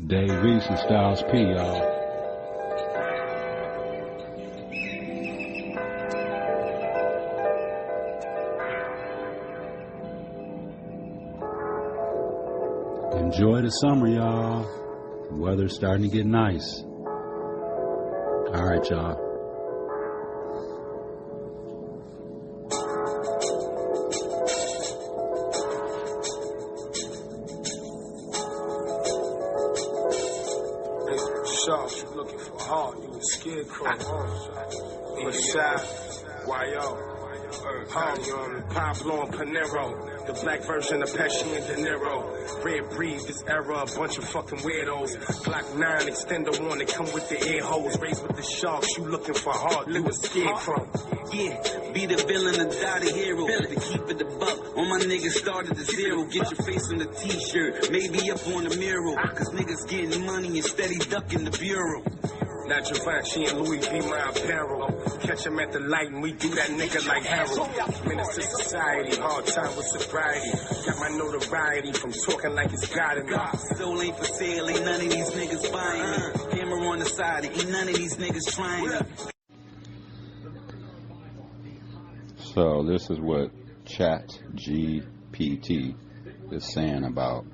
Dave East and Styles P, y'all. Enjoy the summer, y'all. Weather's starting to get nice. All right, y'all. Sharp, you looking for hard, you a scarecrow, inside, YO, Pablo and Panero, the black version of Pesci and De Niro, red breed, this era, a bunch of fucking weirdos, Glock 9, extender one, they come with the air holes, raised with the sharks, you looking for hard, you a scarecrow. Yeah, be the villain and die the hero. To keep it a buck, all my niggas started at zero. Get your face on the t-shirt, maybe up on the mural. Cause niggas getting money and steady ducking the bureau. Not Givenchy and Louis V, my apparel. Catch him at the light and we do that nigga like Harold. Menace to society, hard time with sobriety. Got my notoriety from talking like it's God in me. Soul ain't for sale, ain't none of these niggas buying it. Camera on the side, ain't none of these niggas trying it. So this is what ChatGPT is saying about,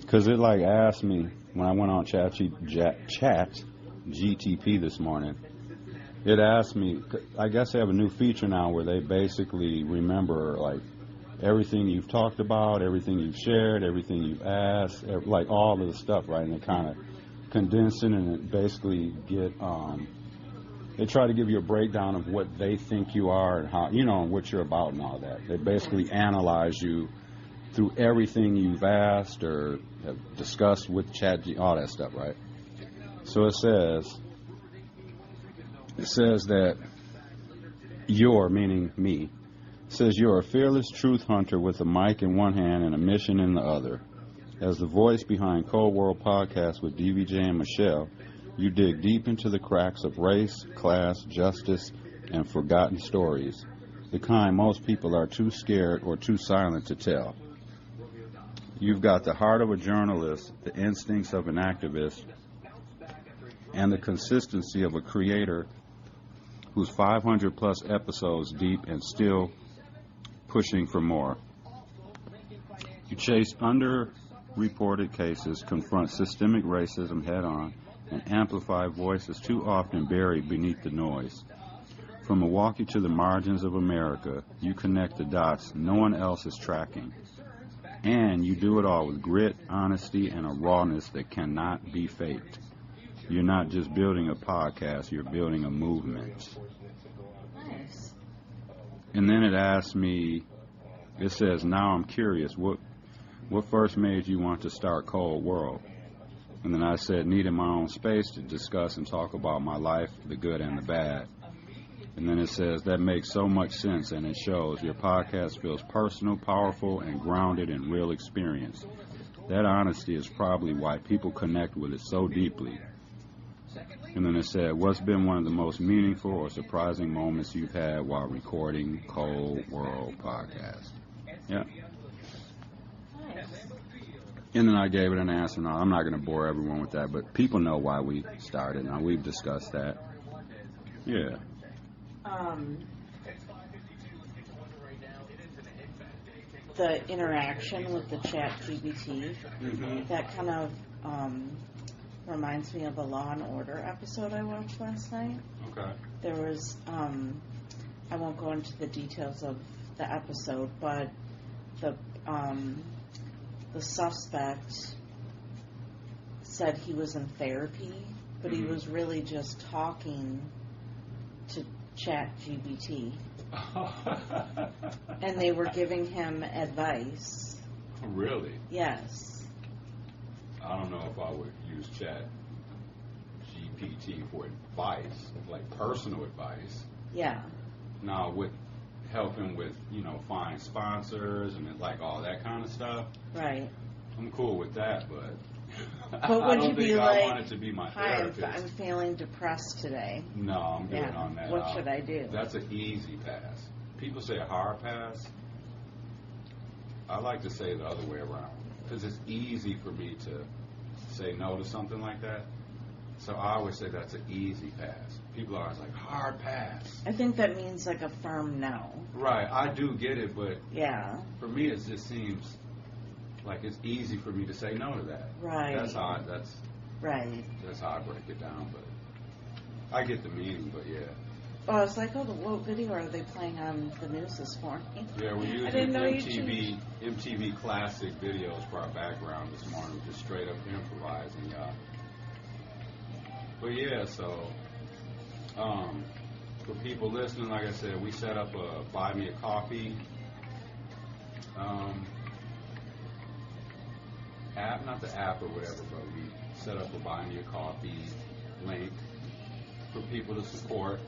because it like asked me when I went on ChatGTP this morning. It asked me, I guess they have a new feature now where they basically remember like everything you've talked about, everything you've shared, everything you've asked, like all of the stuff, right? And they kind of condense it and it basically get they try to give you a breakdown of what they think you are and how, you know, what you're about and all that. They basically analyze you through everything you've asked or have discussed with ChatGPT, all that stuff, right? So it says that you're, meaning me, says you're a fearless truth hunter with a mic in one hand and a mission in the other. As the voice behind Cold World Podcast with DVJ and Michelle, you dig deep into the cracks of race, class, justice, and forgotten stories, the kind most people are too scared or too silent to tell. You've got the heart of a journalist, the instincts of an activist, and the consistency of a creator who's 500 plus episodes deep and still pushing for more. You chase underreported cases, confront systemic racism head on, and amplify voices too often buried beneath the noise. From Milwaukee to the margins of America, you connect the dots no one else is tracking. And you do it all with grit, honesty, and a rawness that cannot be faked. You're not just building a podcast, you're building a movement. Nice. And then it asks me, it says, now I'm curious, what first made you want to start Cold World? And then I said, needing my own space to discuss and talk about my life, the good and the bad. And then it says, that makes so much sense, and it shows your podcast feels personal, powerful, and grounded in real experience. That honesty is probably why people connect with it so deeply. And then it said, what's been one of the most meaningful or surprising moments you've had while recording Cold World Podcast? Yeah. And then I gave it an answer. Now, I'm not going to bore everyone with that, but people know why we started. Now, we've discussed that. Yeah. The interaction with the ChatGPT, that kind of reminds me of a Law and Order episode I watched last night. Okay. There was, I won't go into the details of the episode, but the suspect said he was in therapy, but he was really just talking to ChatGPT. And they were giving him advice. Really? Yes. I don't know if I would use ChatGPT for advice, like personal advice. Yeah. Now, with helping with, find sponsors and like all that kind of stuff. Right. I'm cool with that, but But I would don't you be think like, I want it to be my hi, therapist. I'm feeling depressed today. No, I'm good on that. What should I do? That's an easy pass. People say a hard pass. I like to say the other way around, because it's easy for me to say no to something like that. So I always say that's an easy pass. People are always like, hard pass. I think that means like a firm no. Right, I do get it, but yeah, for me it just seems like it's easy for me to say no to that. Right. That's how right. That's how I break it down, but I get the meaning, but yeah. Oh, I was like, what video are they playing on the news this morning? Yeah, we're using MTV classic videos for our background this morning, just straight up improvising, y'all. But yeah, so for people listening, like I said, we set up a Buy Me a Coffee app, not the app or whatever, but we set up a Buy Me a Coffee link for people to support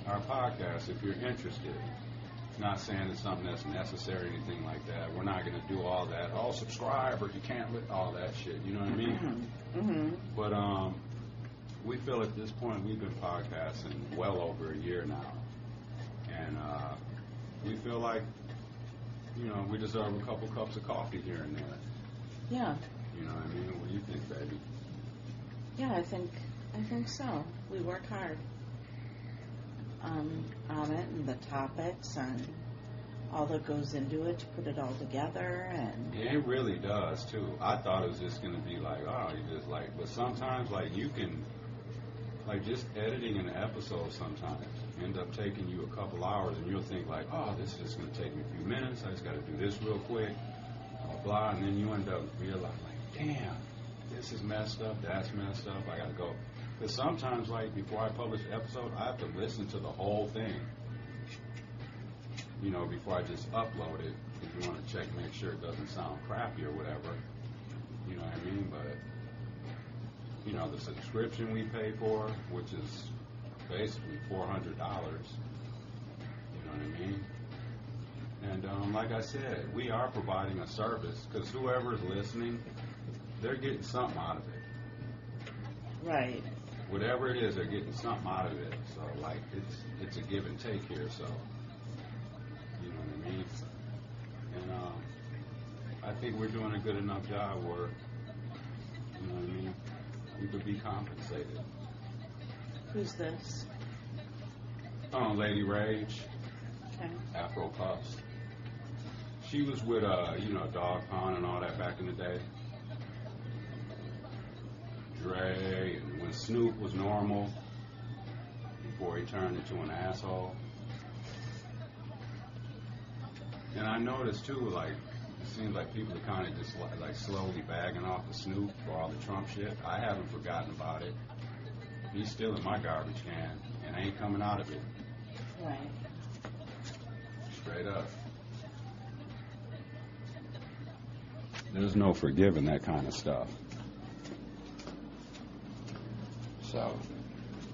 our podcast if you're interested. Not saying it's something that's necessary or anything like that. We're not going to do all that. Oh, subscribe or you can't all that shit. You know what I mean? Mm-hmm. But we feel at this point we've been podcasting well over a year now, and we feel like we deserve a couple cups of coffee here and there. Yeah. You know what I mean? What do you think, baby? Yeah, I think so. We work hard on it and the topics and all that goes into it to put it all together. And yeah, it really does too. I thought it was just gonna be like, oh, you just like, but sometimes like you can, like just editing an episode sometimes end up taking you a couple hours, and you'll think like, oh, this is just gonna take me a few minutes. I just got to do this real quick, blah blah, and then you end up realizing like, damn, this is messed up, that's messed up. I gotta go. Because sometimes, like, before I publish an episode, I have to listen to the whole thing, before I just upload it, if you want to check, make sure it doesn't sound crappy or whatever, you know what I mean? But, the subscription we pay for, which is basically $400, you know what I mean? And like I said, we are providing a service, because whoever's listening, they're getting something out of it. right. Whatever it is, they're getting something out of it. So, like, it's a give and take here. So, you know what I mean? And I think we're doing a good enough job where, you know what I mean, we could be compensated. Who's this? Lady Rage, Okay. Afro Puffs. She was with, Dog Pound and all that back in the day. Dre, and when Snoop was normal, before he turned into an asshole. And I noticed too, like, it seems like people are kind of just like slowly bagging off of Snoop for all the Trump shit. I haven't forgotten about it. He's still in my garbage can and ain't coming out of it. Right. Straight up. There's no forgiving that kind of stuff. So,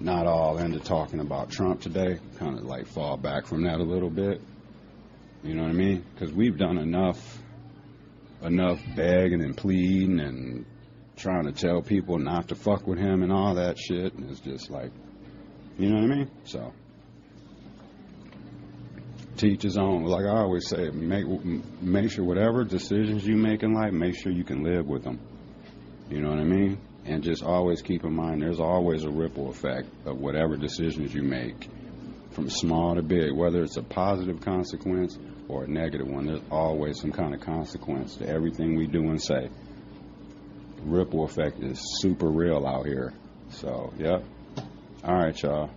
not all into talking about Trump today. Kind of like fall back from that a little bit. You know what I mean? Because we've done enough begging and pleading and trying to tell people not to fuck with him and all that shit. And it's just like, you know what I mean? So, teach his own. Like I always say, make sure whatever decisions you make in life, make sure you can live with them. You know what I mean? And just always keep in mind there's always a ripple effect of whatever decisions you make, from small to big, whether it's a positive consequence or a negative one. There's always some kind of consequence to everything we do and say. The ripple effect is super real out here. So, yep. All right, y'all.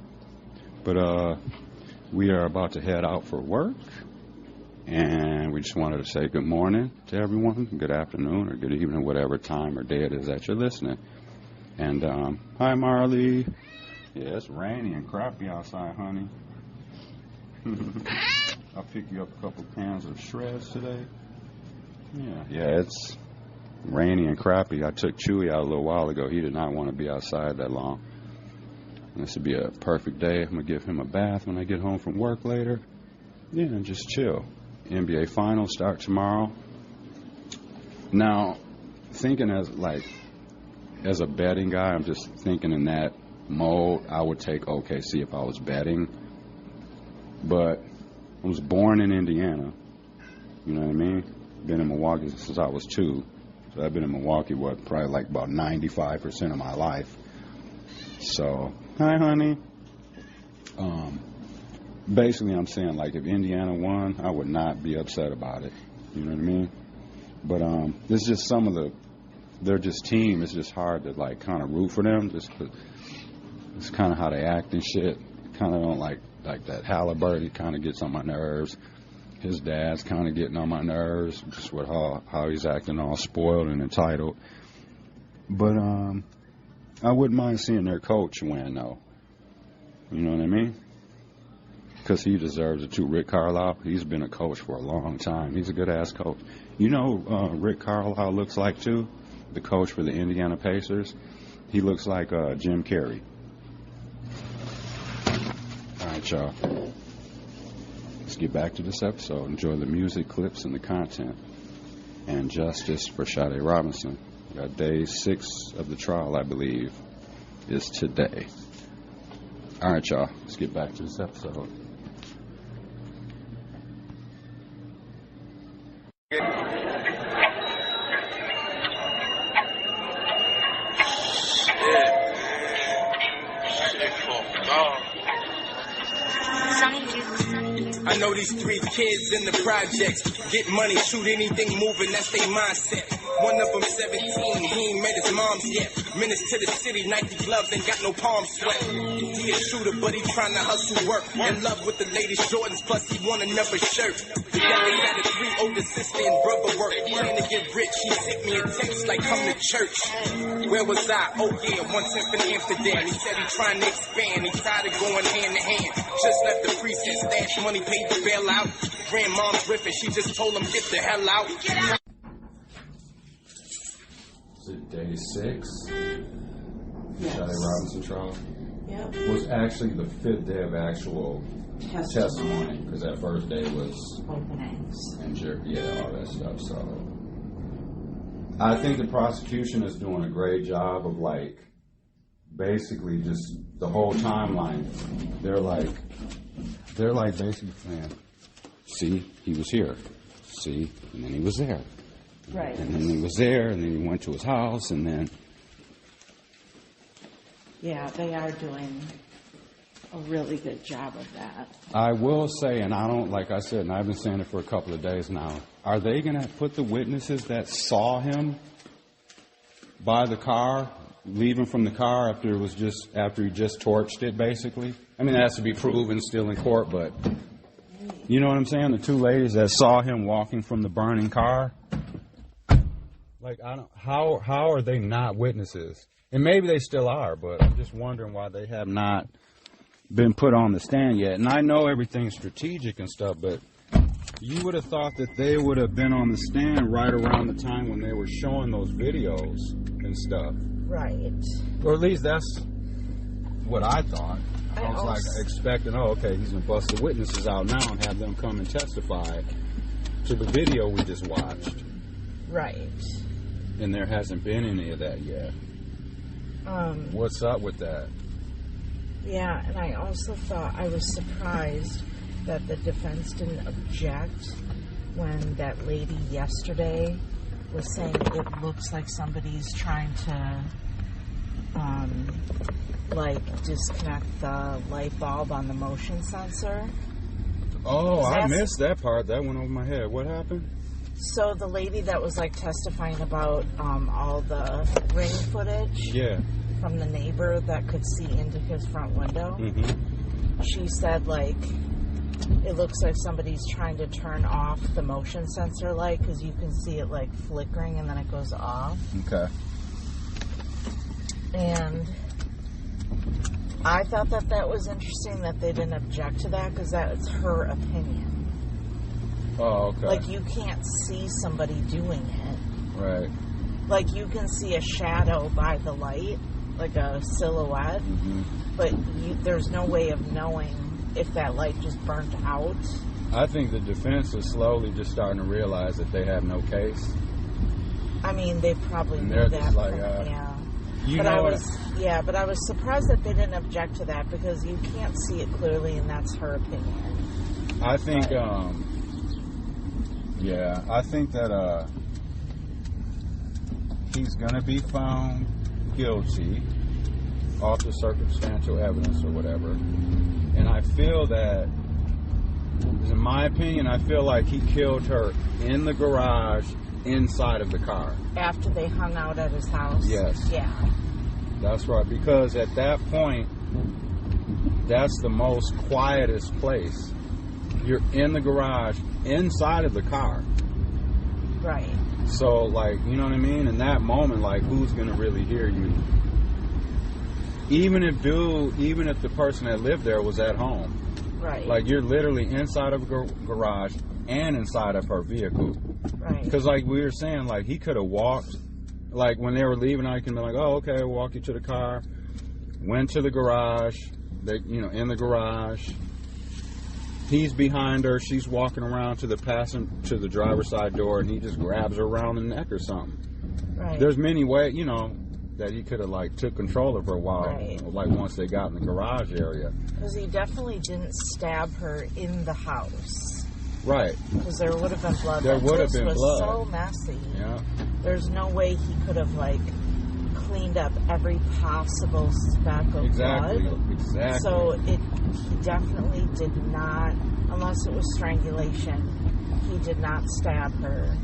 But we are about to head out for work, and we just wanted to say good morning to everyone, good afternoon or good evening, whatever time or day it is that you're listening. And hi, Marley. Yeah, it's rainy and crappy outside, honey. I'll pick you up a couple cans of shreds today. Yeah, it's rainy and crappy. I took Chewy out a little while ago. He did not want to be outside that long. And this would be a perfect day. I'm going to give him a bath when I get home from work later. Yeah, and just chill. NBA Finals start tomorrow. Now, thinking as a betting guy, I'm just thinking in that mode, I would take OKC if I was betting. But I was born in Indiana. You know what I mean? Been in Milwaukee since I was 2. So I've been in Milwaukee, probably like about 95% of my life. So, hi, honey. Basically, I'm saying, like, if Indiana won, I would not be upset about it. You know what I mean? But it's just they're just team. It's just hard to, like, kind of root for them. Just 'cause it's kind of how they act and shit. Kind of don't like that Halliburton. He kind of gets on my nerves. His dad's kind of getting on my nerves, just with how he's acting all spoiled and entitled. But I wouldn't mind seeing their coach win, though. You know what I mean? Because he deserves it too. Rick Carlisle, he's been a coach for a long time. He's a good-ass coach. You know Rick Carlisle looks like, too? The coach for the Indiana Pacers. He looks like Jim Carrey. All right, y'all. Let's get back to this episode. Enjoy the music, clips, and the content. And justice for Sade Robinson. Got day 6 of the trial, I believe, is today. All right, y'all. Let's get back to this episode. I know these 3 kids in the projects get money, shoot anything moving, that's their mindset. One of them 17, he ain't met his mom's yet. Menace to the city, Nike gloves, ain't got no palm sweat. He a shooter, but he trying to hustle work. In love with the latest Jordans, plus he want another shirt. Together got his 3 older sister and brother work. Trying to get rich, he sent me a text like come to church. Where was I? Oh yeah, once in Amsterdam. He said he trying to expand, he tired of going hand to hand. Just left the precinct, stash money, paid the bail out. Grandmom's riffing, she just told him get the hell out. Is it day 6? Yes. Sade Robinson trial? Yep. Was actually the 5th day of actual testimony, because that first day was Openings. and all that stuff. So I think the prosecution is doing a great job of, like, basically just the whole timeline. They're like basically saying, see, he was here, see, and then he was there, Right. and then he was there, and then he went to his house, and then. Yeah, they are doing a really good job of that. I will say, and I don't, like I said, and I've been saying it for a couple of days now, are they going to put the witnesses that saw him by the car, leaving from the car after he just torched it, basically? I mean, that has to be proven still in court, but you know what I'm saying? The 2 ladies that saw him walking from the burning car, like, how are they not witnesses? And maybe they still are, but I'm just wondering why they have not been put on the stand yet. And I know everything's strategic and stuff, but you would have thought that they would have been on the stand right around the time when they were showing those videos and stuff. Right. Or at least that's what I thought. I was like expecting, he's going to bust the witnesses out now and have them come and testify to the video we just watched. Right. And there hasn't been any of that yet. What's up with that? Yeah, and I also thought, I was surprised that the defense didn't object when that lady yesterday was saying it looks like somebody's trying to disconnect the light bulb on the motion sensor. Oh, I missed that part. That went over my head. What happened? So the lady that was testifying about all the ring footage from the neighbor that could see into his front window, she said it looks like somebody's trying to turn off the motion sensor light because you can see it flickering and then it goes off. Okay. And I thought that was interesting that they didn't object to that because that's her opinion. Oh, okay. You can't see somebody doing it. Right. You can see a shadow by the light, like a silhouette, but there's no way of knowing if that light just burnt out. I think the defense is slowly just starting to realize that they have no case. I mean, they probably and knew they're that. Just like, but I was surprised that they didn't object to that because you can't see it clearly, and that's her opinion. I think, I think that he's going to be found guilty off the circumstantial evidence or whatever. And I feel that, in my opinion, I feel like he killed her in the garage inside of the car. After they hung out at his house? Yes. Yeah. That's right. Because at that point, that's the most quietest place. You're in the garage inside of the car. Right. So, like, you know what I mean? In that moment, like, who's going to really hear you? Even if the person that lived there was at home. Right. Like, you're literally inside of a garage and inside of her vehicle. Right. Because, like we were saying, like, he could have walked. Like, when they were leaving, I can be like, oh, okay, I'll walk you to the car. Went to the garage. They, you know, in the garage. He's behind her. She's walking around to the driver's side door, and he just grabs her around the neck or something. Right. There's many ways, you know, that he could have, like, took control of her while, right. Like, once they got in the garage area. Because he definitely didn't stab her in the house. Right. Because there would have been blood. There would have been blood. It was so messy. Yeah. There's no way he could have, like, cleaned up every possible speck of blood. Exactly. So he definitely did not, unless it was strangulation, he did not stab her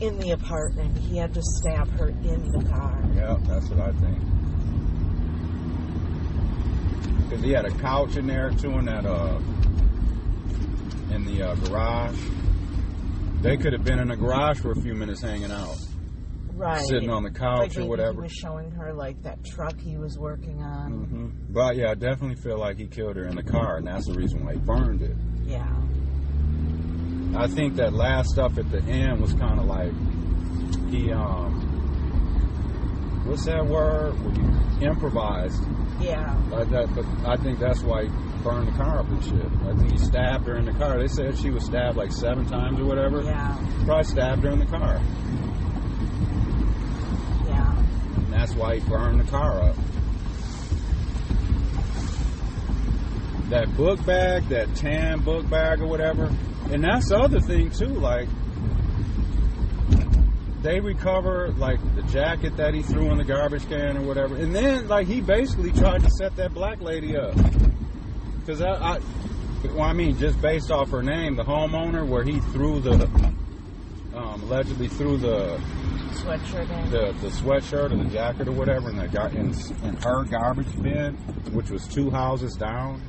in the apartment. He had to stab her in the car. Yeah, that's what I think. Because he had a couch in there too, in the garage. They could have been in the garage for a few minutes hanging out. Right. Sitting on the couch, like, or whatever. He was showing her, like, that truck he was working on. Mm-hmm. But, yeah, I definitely feel like he killed her in the car, and that's the reason why he burned it. Yeah. I think that last stuff at the end was kind of like, he, what's that word? Well, he improvised. Yeah. Like that, but I think that's why he burned the car up and shit. I think he stabbed her in the car. They said she was stabbed like 7 times or whatever. Yeah. Probably stabbed her in the car. And that's why he burned the car up. That book bag, that tan book bag or whatever. And that's the other thing too, like, they recover, like, the jacket that he threw in the garbage can or whatever. And then, like, he basically tried to set that black lady up. Because just based off her name, the homeowner, where he threw allegedly threw the sweatshirt in. The sweatshirt or the jacket or whatever in her garbage bin, which was 2 houses down.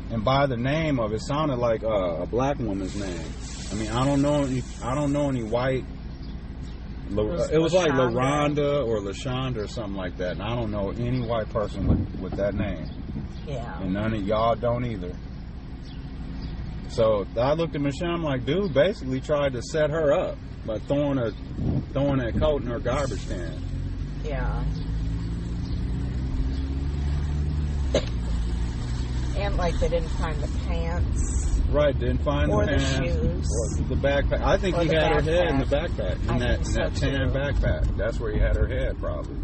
And by the name of it, sounded like a black woman's name. I mean, I don't know any white. It was like LaRonda or LaShonda or something like that. And I don't know any white person with that name. Yeah. And none of y'all don't either. So I looked at Michelle, I'm like, dude basically tried to set her up by throwing that coat in her garbage can. Yeah. And, like, they didn't find the pants. Right, didn't find the pants. Or the shoes. Or the backpack. I think he had her head in the backpack. In that tan backpack. That's where he had her head, probably.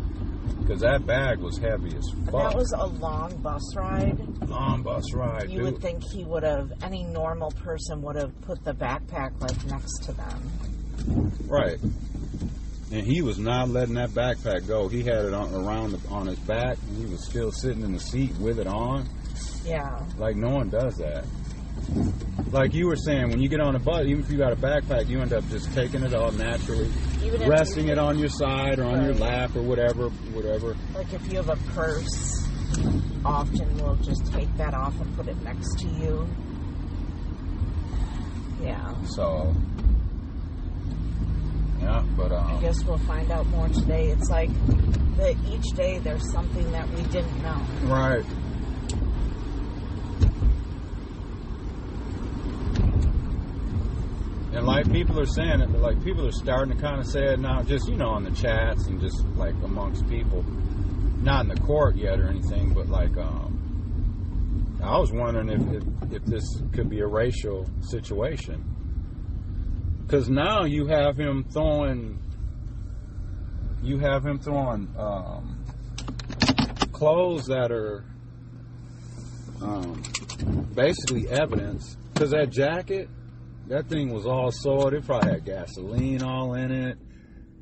Because that bag was heavy as fuck. That was a long bus ride. Long bus ride, You would think he would have, any normal person would have put the backpack, like, next to them. Right. And he was not letting that backpack go. He had it on his back, and he was still sitting in the seat with it on. Yeah. Like, no one does that. Like you were saying, when you get on a bus, even if you got a backpack, you end up just taking it off naturally, resting it on your side or on your lap or whatever. Like if you have a purse, often we'll just take that off and put it next to you. Yeah. So, yeah, but I guess we'll find out more today. It's like that each day there's something that we didn't know. Right. And like people are saying it, like people are starting to kind of say it now, just, you know, on the chats and just like amongst people. Not in the court yet or anything, but like, I was wondering if this could be a racial situation. Because now you have him throwing clothes that are basically evidence. Because that jacket, that thing was all soiled. It probably had gasoline all in it.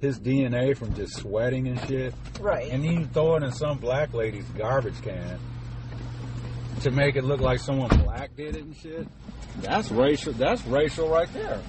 his DNA from just sweating and shit. Right. And then you throw it in some black lady's garbage can to make it look like someone black did it and shit. That's racial. That's racial right there.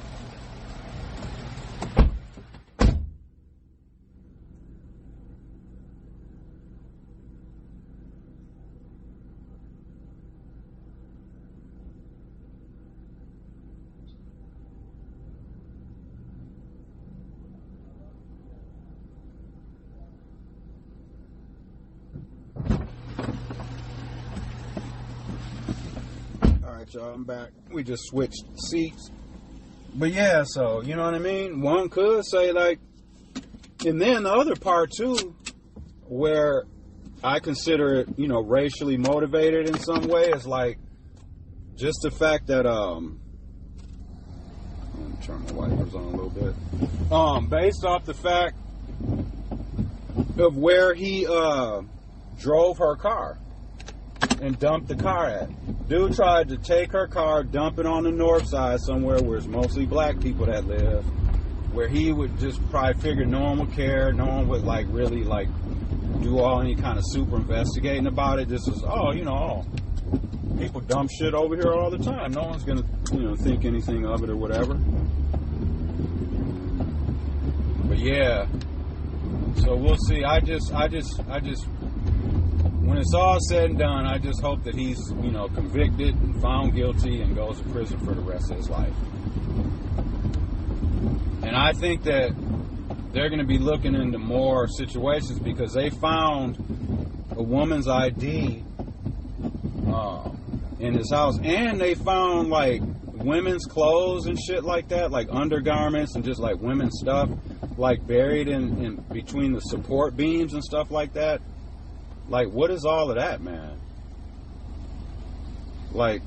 Y'all, I'm back. We just switched seats. But yeah, so, you know what I mean? One could say, like, and then the other part, too, where I consider it, you know, racially motivated in some way is, like, just the fact that, let me turn my wipers on a little bit. Based off the fact of where he, drove her car and dumped the car at. Dude tried to take her car, dump it on the north side somewhere where it's mostly black people that live, where he would just probably figure no one would care, no one would like really like do all any kind of super investigating about it. This is, people dump shit over here all the time. No one's gonna, think anything of it or whatever. But yeah, so we'll see. I just when it's all said and done, I just hope that he's, convicted and found guilty and goes to prison for the rest of his life. And I think that they're going to be looking into more situations because they found a woman's ID in his house, and they found like women's clothes and shit like that, like undergarments and just like women's stuff, like buried in between the support beams and stuff like that. Like, what is all of that, man? Like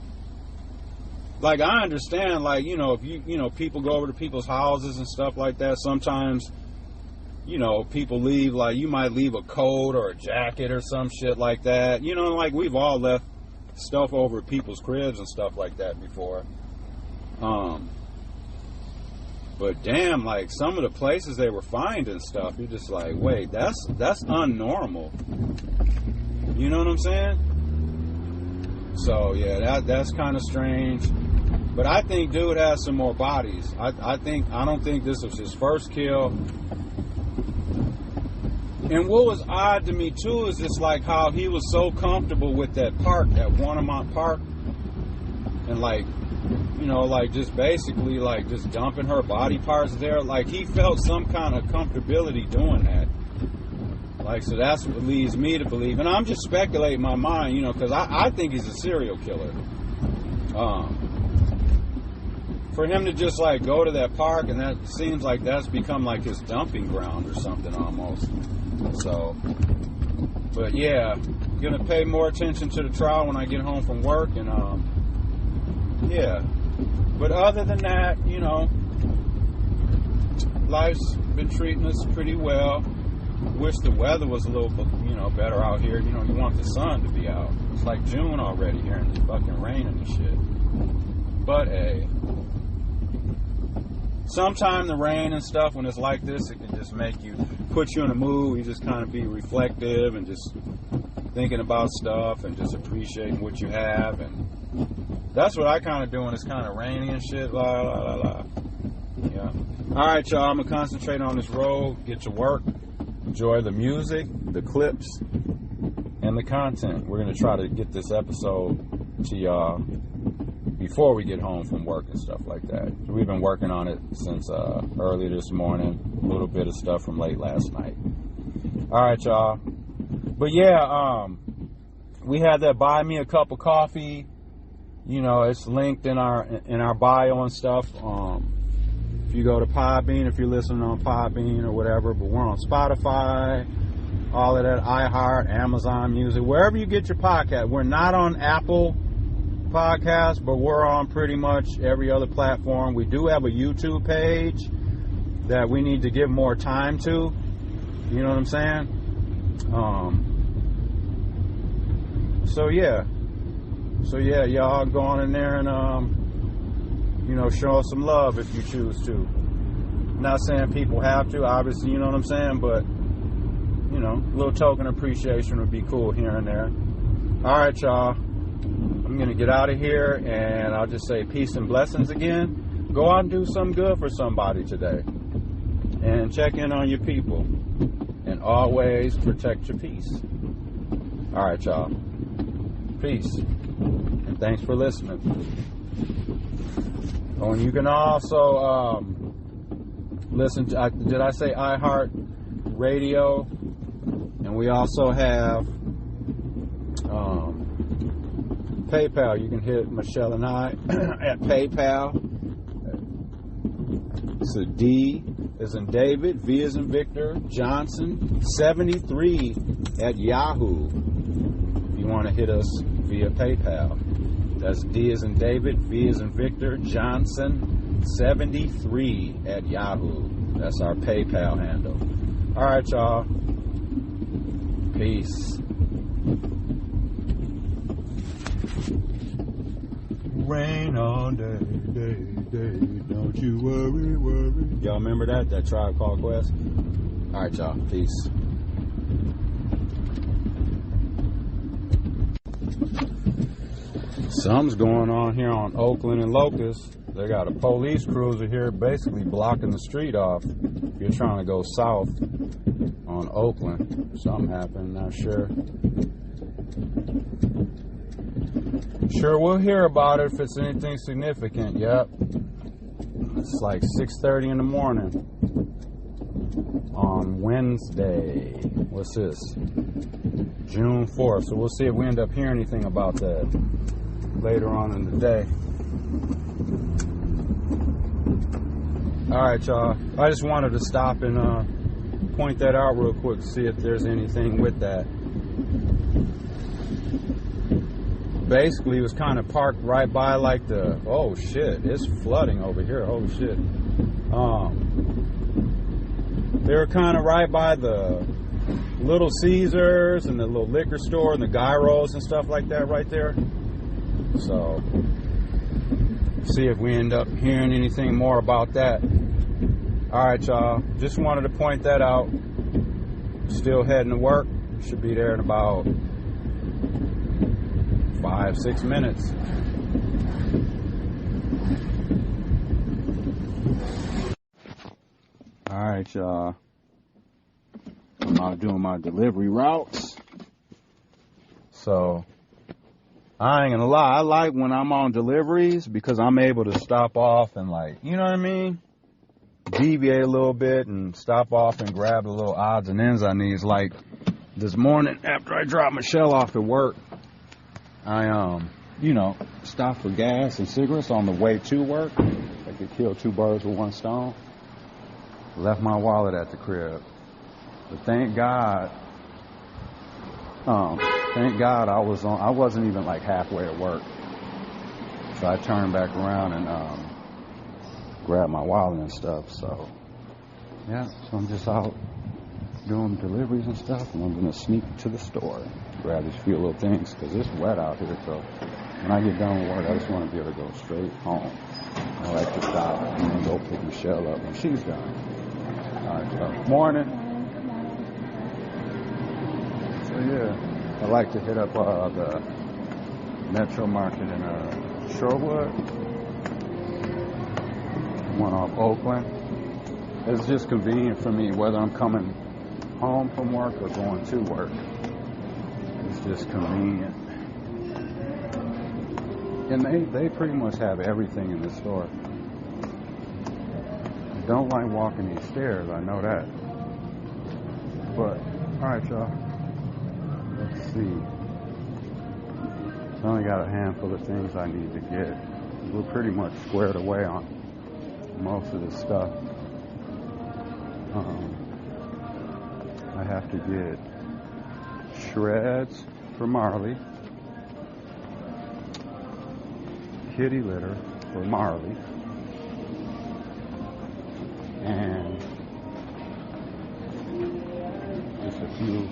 I understand, like, if people go over to people's houses and stuff like that, sometimes, people leave, like, you might leave a coat or a jacket or some shit like that. Like, we've all left stuff over at people's cribs and stuff like that before. But damn, like, some of the places they were finding stuff, you're just like, wait, that's unnormal. You know what I'm saying? So yeah, that's kind of strange. But I think dude has some more bodies. I don't think this was his first kill. And what was odd to me too is just like how he was so comfortable with that park, that Warnemont Park, and like, like just basically like just dumping her body parts there. Like he felt some kind of comfortability doing that. Like, so that's what leads me to believe, and I'm just speculating in my mind, because I think he's a serial killer. For him to just like go to that park, and that seems like that's become like his dumping ground or something almost. So, but yeah, gonna pay more attention to the trial when I get home from work, and yeah. But other than that, life's been treating us pretty well. Wish the weather was a little bit, better out here. You want the sun to be out. It's like June already here, and it's fucking raining and shit. But hey, sometimes the rain and stuff, when it's like this, it can just put you in a mood. You just kind of be reflective and just thinking about stuff and just appreciating what you have. And that's what I kind of do when it's kind of rainy and shit. La la la la. Yeah. All right, y'all. I'm gonna concentrate on this road. Get to work. Enjoy the music, the clips, and the content. We're going to try to get this episode to y'all before we get home from work and stuff like that. We've been working on it since early this morning. A little bit of stuff from late last night. All right, y'all. But yeah, we had that buy me a cup of coffee. It's linked in our bio and stuff. If you go to Podbean, if you're listening on Podbean or whatever, but we're on Spotify, all of that, iHeart, Amazon Music, wherever you get your podcast. We're not on Apple Podcasts, but we're on pretty much every other platform. We do have a YouTube page that we need to give more time to. You know what I'm saying? So yeah, y'all go on in there and show us some love if you choose to. Not saying people have to, obviously, you know what I'm saying, but, you know, a little token appreciation would be cool here and there. All right, y'all. I'm going to get out of here, and I'll just say peace and blessings again. Go out and do something good for somebody today. And check in on your people. And always protect your peace. All right, y'all. Peace. And thanks for listening. Oh, and you can also listen to, did I say iHeart Radio? And we also have PayPal. You can hit Michelle and I at PayPal. So D as in David, V as in Victor, Johnson, 73 at Yahoo. If you want to hit us via PayPal. That's D as in David, V as in Victor, Johnson, 73 at Yahoo. That's our PayPal handle. All right, y'all. Peace. Rain on day, don't you worry. Y'all remember that Tribe Called Quest? All right, y'all. Peace. Something's going on here on Oakland and Locust. They got a police cruiser here basically blocking the street off if you're trying to go south on Oakland. Something happened, not sure. Sure, we'll hear about it if it's anything significant. Yep. It's like 6:30 in the morning on Wednesday. What's this? June 4th. So we'll see if we end up hearing anything about that later on in the day. All right, y'all. I just wanted to stop and point that out real quick to see if there's anything with that. Basically, it was kind of parked right by like the, oh shit, it's flooding over here, oh shit. They were kind of right by the Little Caesars and the little liquor store and the gyros and stuff like that right there. So, see if we end up hearing anything more about that. All right, y'all. Just wanted to point that out. Still heading to work. Should be there in about 5-6 minutes. All right, y'all. I'm out doing my delivery routes. So, I ain't gonna lie, I like when I'm on deliveries because I'm able to stop off and like, you know what I mean? Deviate a little bit and stop off and grab the little odds and ends I need. Like this morning after I dropped Michelle off at work, I, stopped for gas and cigarettes on the way to work. I could kill two birds with one stone. Left my wallet at the crib. But thank God I wasn't even like halfway at work. So I turned back around and grabbed my wallet and stuff. So yeah, so I'm just out doing deliveries and stuff, and I'm gonna sneak to the store, grab these few little things because it's wet out here. So when I get done with work, I just want to be able to go straight home. I like to stop and then go pick Michelle up when she's done. All right, so morning. So yeah, I like to hit up the Metro Market in Shorewood, one off Oakland. It's just convenient for me whether I'm coming home from work or going to work. It's just convenient. And they pretty much have everything in the store. I don't like walking these stairs, I know that. But, alright y'all. Let's see. I only got a handful of things I need to get. We're pretty much squared away on most of the stuff. I have to get shreds for Marley, kitty litter for Marley, and just a few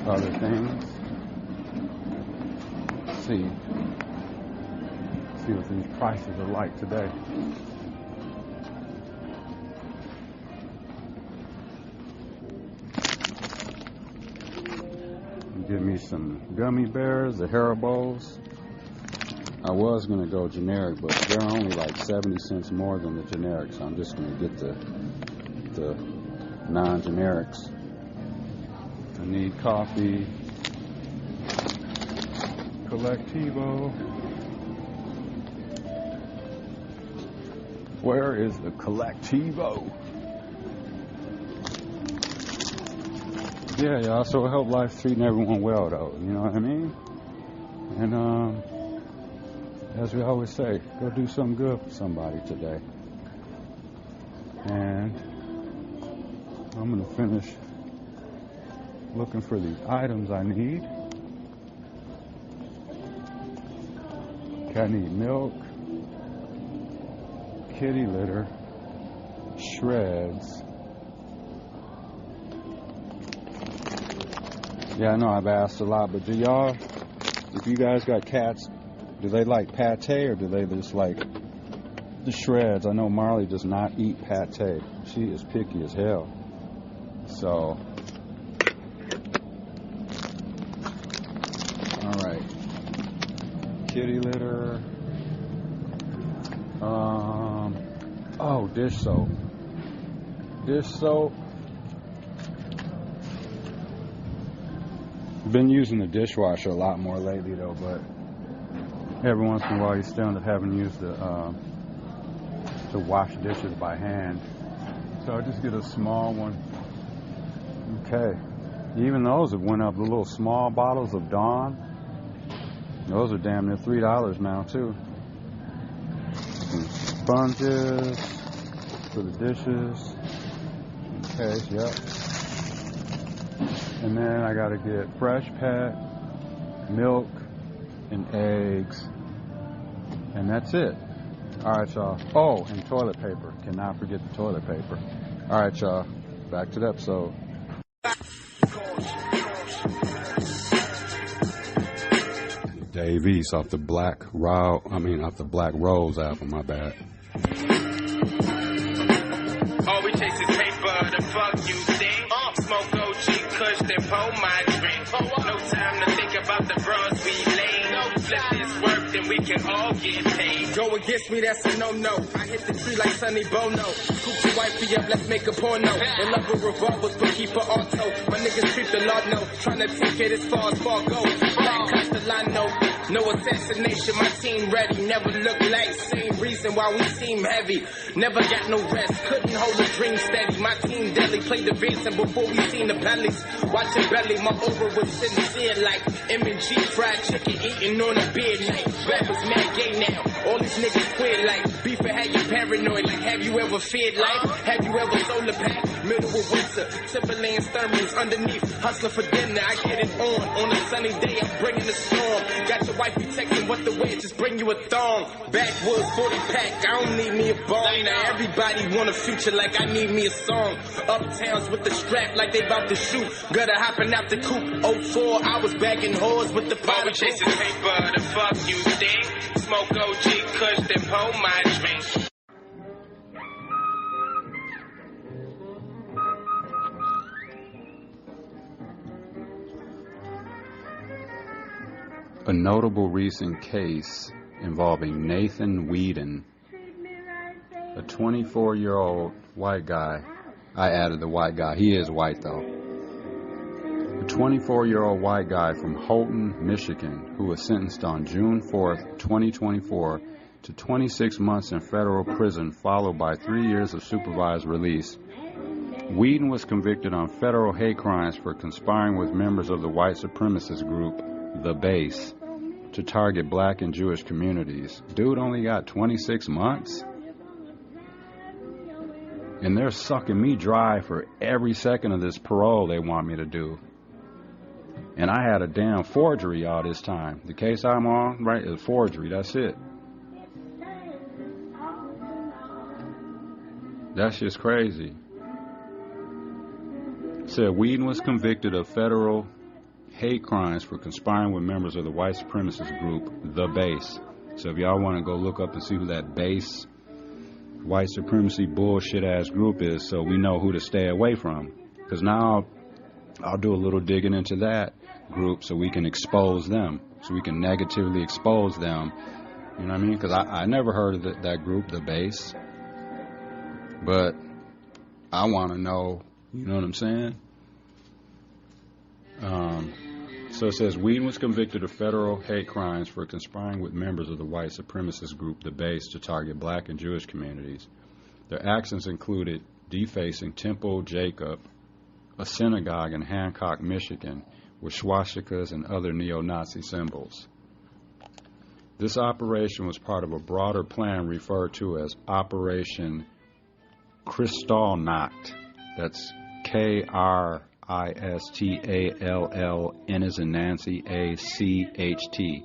other things. Let's see what these prices are like today. me some gummy bears, the Haribos. I was going to go generic, but they're only like 70 cents more than the generic, so I'm just going to get the non-generics. I need coffee, Collectivo. Where is the Collectivo? Yeah, y'all, so I hope life's treating everyone well, though, you know what I mean? And, as we always say, go do something good for somebody today. And I'm going to finish looking for these items I need. Okay, I need milk, kitty litter, shreds. Yeah, I know I've asked a lot, but do y'all, if you guys got cats, do they like pate or do they just like the shreds? I know Marley does not eat pate. She is picky as hell. So, all right. Kitty litter. Oh, dish soap. Dish soap. Been using the dishwasher a lot more lately though, but every once in a while you still end up having to use to wash dishes by hand. So I just get a small one. Okay. Even those have went up. The little small bottles of Dawn. Those are damn near $3 now too. Some sponges for the dishes. Okay, yep. And then I gotta get fresh pet, milk, and eggs. And that's it. Alright, y'all. Oh, and toilet paper. Cannot forget the toilet paper. Alright, y'all. Back to the episode. Dave East off the Black Rose album, my bad. All we chase is paper, the fuck you think? Smoke OG, kush, then pull my drink. No time to think about the bros we laid. Flip this work, then we can all get paid. Go against me, that's a no-no. I hit the tree like Sonny Bono. Scoop your wifey up, let's make a porno. In love with revolvers, but keep her auto. My niggas treat the law, no. Tryna take it as far as far goes. Black Castellano, no assassination. My team ready, never look like. Same reason why we seem heavy. Never got no rest, couldn't hold a dream steady. My team deadly, played the Vincent before we seen the bellies. Watching belly, my aura was sincere like M&G fried chicken eating on a beer night. Rappers mad gay now, all these niggas queer like. Beef and had you paranoid like, have you ever feared life? Have you ever sold a pack? Middle of winter, Timberland thermals underneath, hustling for dinner. I get it on a sunny day, I'm bringing the storm. Got your wife protecting what the way, just bring you a thong. Backwoods 40 pack, I don't need me a bong. Now everybody want a future like I need me a song. Uptowns with the strap like they about to shoot. Gutter hopping out the coop. 04, I was bagging whores with the powder. Chasing paper, the fuck you think? Smoke OG, kush, then pull my drink. A notable recent case involving Nathan Whedon, a 24-year-old white guy. I added the white guy. He is white, though. A 24-year-old white guy from Houghton, Michigan, who was sentenced on June 4th, 2024 to 26 months in federal prison, followed by 3 years of supervised release. Whedon was convicted on federal hate crimes for conspiring with members of the white supremacist group, The Base, to target black and Jewish communities. Dude only got 26 months? And they're sucking me dry for every second of this parole they want me to do. And I had a damn forgery all this time. The case I'm on, right, is forgery. That's it. That's just crazy. It said Whedon was convicted of federal hate crimes for conspiring with members of the white supremacist group, The Base. So if y'all want to go look up and see who that Base white supremacy bullshit ass group is, so we know who to stay away from. Because now I'll do a little digging into that. group so we can expose them, so we can negatively expose them. You know what I mean? Because I never heard of that group, the base. But I want to know, you know what I'm saying? So it says, Whedon was convicted of federal hate crimes for conspiring with members of the white supremacist group, the Base, to target black and Jewish communities. Their actions included defacing Temple Jacob, a synagogue in Hancock, Michigan, with swastikas and other neo-Nazi symbols. This operation was part of a broader plan referred to as Operation Kristallnacht. That's Kristall, N as in Nancy, ACHT,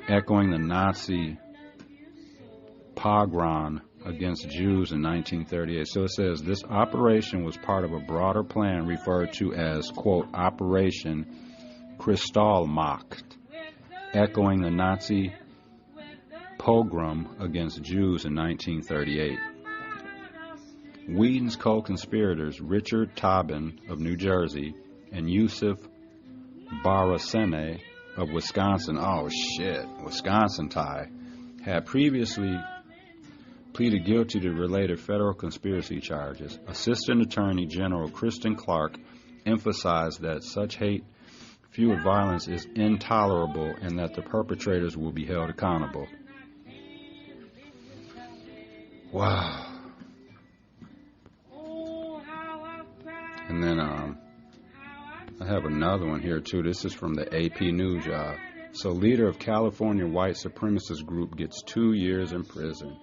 echoing the Nazi pogrom against Jews in 1938. So it says this operation was part of a broader plan referred to as, quote, Operation Kristallnacht, echoing the Nazi pogrom against Jews in 1938. Whedon's co-conspirators, Richard Taubman of New Jersey and Yusuf Barasene of Wisconsin, Wisconsin tie, had previously pleaded guilty to related federal conspiracy charges. Assistant Attorney General Kristen Clark emphasized that such hate-fueled violence is intolerable and that the perpetrators will be held accountable. Wow. And then I have another one here, too. This is from the AP News, y'all. So, leader of California white supremacist group gets 2 years in prison.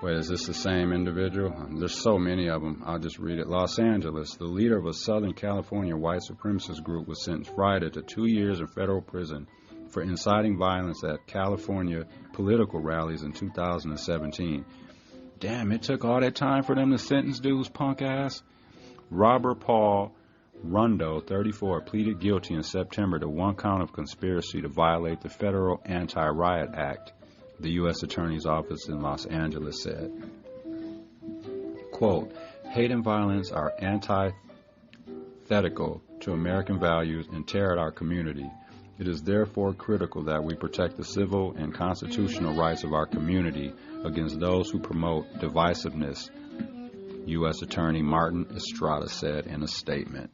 Wait, is this the same individual? There's so many of them. I'll just read it. Los Angeles. The leader of a Southern California white supremacist group was sentenced Friday to 2 years in federal prison for inciting violence at California political rallies in 2017. Damn, it took all that time for them to sentence dude's punk ass? Robert Paul Rundo, 34, pleaded guilty in September to 1 count of conspiracy to violate the Federal Anti-Riot Act, the U.S. Attorney's Office in Los Angeles said. Quote, hate and violence are antithetical to American values and tear at our community. It is therefore critical that we protect the civil and constitutional rights of our community against those who promote divisiveness, U.S. Attorney Martin Estrada said in a statement.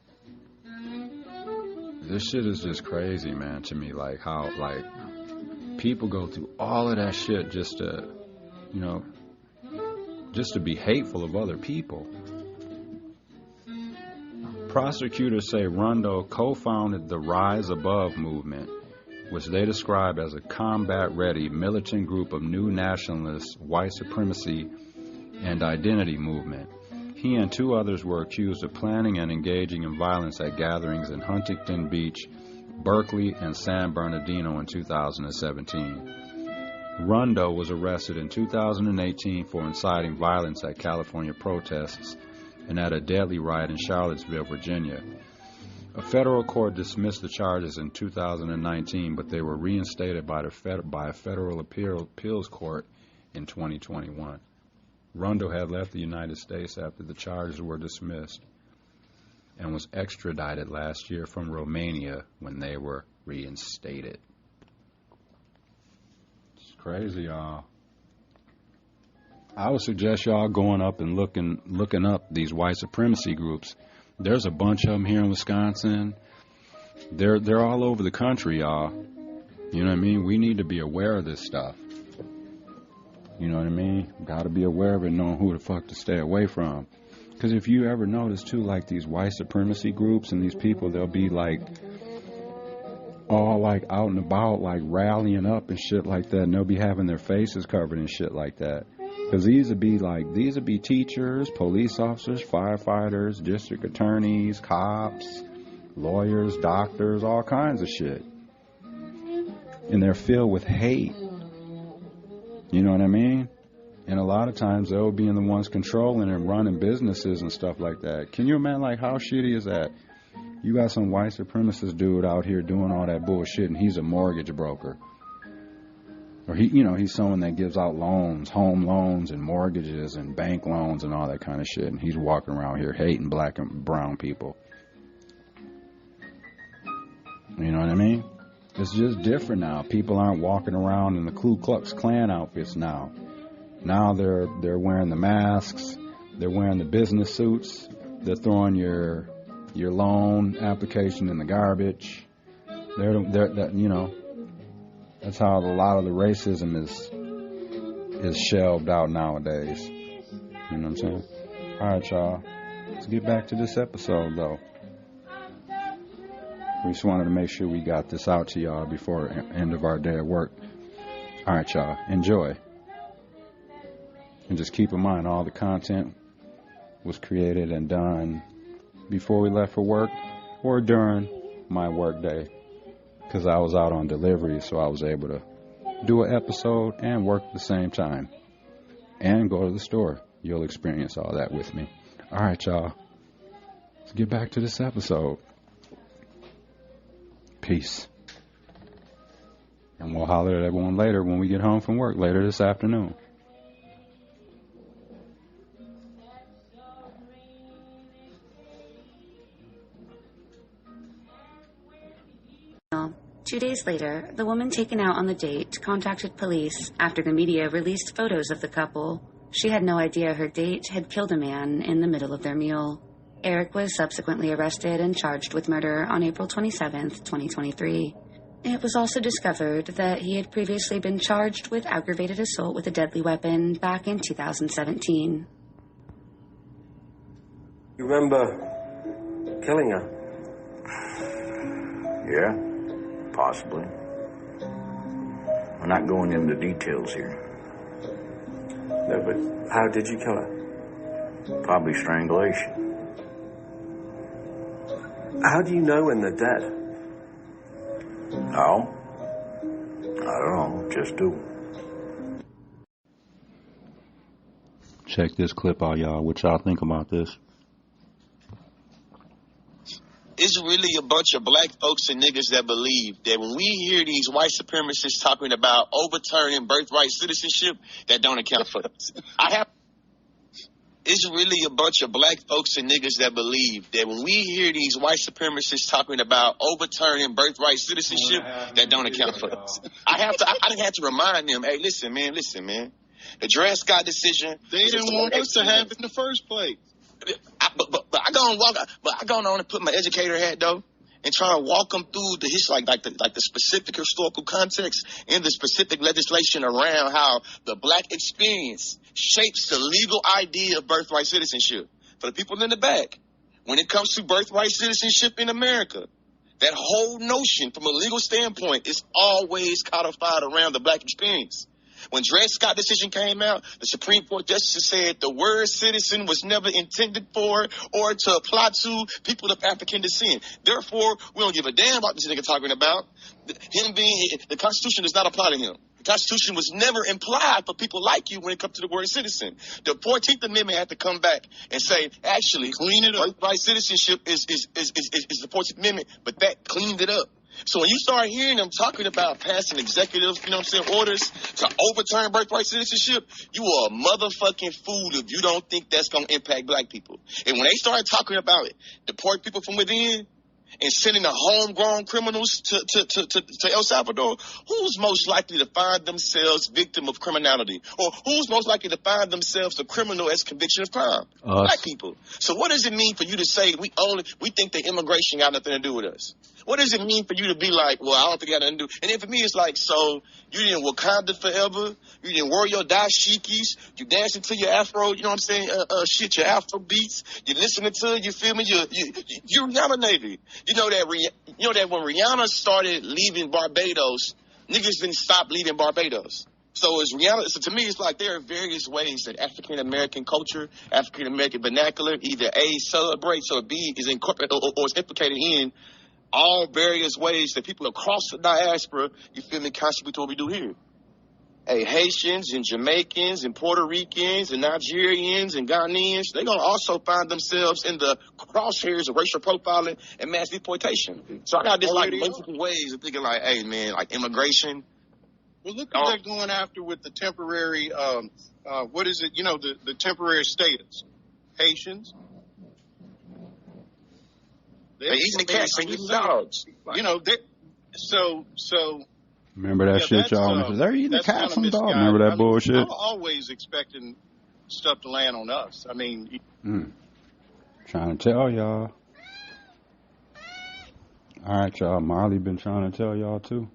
This shit is just crazy, man, to me. Like, how, like, people go through all of that shit just to, you know, just to be hateful of other people. Prosecutors say Rundo co-founded the Rise Above movement, which they describe as a combat-ready militant group of new nationalist white supremacy and identity movement. He and 2 others were accused of planning and engaging in violence at gatherings in Huntington Beach, Berkeley, and San Bernardino in 2017. Rundo was arrested in 2018 for inciting violence at California protests and at a deadly riot in Charlottesville, Virginia. A federal court dismissed the charges in 2019, but they were reinstated by a federal appeals court in 2021. Rundo had left the United States after the charges were dismissed and was extradited last year from Romania when they were reinstated. It's crazy, y'all. I would suggest y'all going up and looking up these white supremacy groups. There's a bunch of them here in Wisconsin. They're all over the country, y'all. You know what I mean? We need to be aware of this stuff. You know what I mean? Got to be aware of it, knowing who the fuck to stay away from. Because if you ever notice, too, like these white supremacy groups and these people, they'll be like all like out and about, like rallying up and shit like that. And they'll be having their faces covered and shit like that. Because these would be teachers, police officers, firefighters, district attorneys, cops, lawyers, doctors, all kinds of shit. And they're filled with hate. You know what I mean? And a lot of times they'll be in the ones controlling and running businesses and stuff like that. Can you imagine, like, how shitty is that? You got some white supremacist dude out here doing all that bullshit and he's a mortgage broker. Or he's someone that gives out loans, home loans and mortgages and bank loans and all that kind of shit. And he's walking around here hating black and brown people. You know what I mean? It's just different now. People aren't walking around in the Ku Klux Klan outfits now. Now they're wearing the masks. They're wearing the business suits. They're throwing your loan application in the garbage. That's how a lot of the racism is shelved out nowadays. You know what I'm saying? All right, y'all. Let's get back to this episode, though. We just wanted to make sure we got this out to y'all before the end of our day at work. All right, y'all. Enjoy. And just keep in mind, all the content was created and done before we left for work or during my work day. Because I was out on delivery, so I was able to do an episode and work at the same time. And go to the store. You'll experience all that with me. All right, y'all. Let's get back to this episode. Peace. And we'll holler at everyone later when we get home from work later this afternoon. Two days later, the woman taken out on the date contacted police after the media released photos of the couple. She had no idea her date had killed a man in the middle of their meal. Eric was subsequently arrested and charged with murder on April 27, 2023. It was also discovered that he had previously been charged with aggravated assault with a deadly weapon back in 2017. You remember killing her? Yeah. Possibly. We're not going into details here. No, but how did you kill her? Probably strangulation. How do you know when they're dead? No. I don't know. Just do. Check this clip out, y'all. What y'all think about this? It's really a bunch of black folks and niggas that believe that when we hear these white supremacists talking about overturning birthright citizenship, that don't account for us. It's really a bunch of black folks and niggas that believe that when we hear these white supremacists talking about overturning birthright citizenship, that don't account for us. I didn't have to remind them, hey, listen, man. The Dred Scott decision. They didn't want us to have it in the first place. But I go on and put my educator hat though, and try to walk them through the history, like the specific historical context and the specific legislation around how the black experience shapes the legal idea of birthright citizenship. For the people in the back, when it comes to birthright citizenship in America, that whole notion from a legal standpoint is always codified around the black experience. When Dred Scott decision came out, the Supreme Court justice said the word citizen was never intended for or to apply to people of African descent. Therefore, we don't give a damn about this nigga talking about. The Constitution does not apply to him. The Constitution was never implied for people like you when it comes to the word citizen. The 14th Amendment had to come back and say, actually, clean it up. Birthright citizenship is the 14th Amendment, but that cleaned it up. So when you start hearing them talking about passing executive, orders to overturn birthright citizenship, you are a motherfucking fool if you don't think that's going to impact black people. And when they started talking about it, deport people from within and sending the homegrown criminals to El Salvador, who's most likely to find themselves victim of criminality? Or who's most likely to find themselves a criminal as conviction of crime? Black people. So what does it mean for you to say we think that immigration got nothing to do with us? What does it mean for you to be like, well, I don't think it got nothing to do? And then for me, it's like, so you didn't Wakanda forever. You didn't wear your dashikis. You dancing to your afro, you know what I'm saying? Your afro beats. You listening to, you feel me? You're Rihanna Navy. You know that when Rihanna started leaving Barbados, niggas didn't stop leaving Barbados. So to me, it's like there are various ways that African American culture, African American vernacular, either A, celebrates, or B, is incorporated or is implicated in all various ways that people across the diaspora, you feel me, contribute to what we do here. Hey, Haitians and Jamaicans and Puerto Ricans and Nigerians and Ghanaians, they're going to also find themselves in the crosshairs of racial profiling and mass deportation. So I got this multiple ways of thinking like, hey, man, like immigration. Well, look what they're going after with the temporary, what is it? You know, the temporary status. Haitians. They're eating the cats, they're eating dogs. You know, so. Remember that shit, y'all? They're eating the cats and dogs. Remember that bullshit? I'm always expecting stuff to land on us. I mean. Trying to tell y'all. All right, y'all. Marley been trying to tell y'all, too.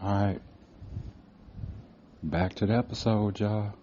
All right. Back to the episode, y'all.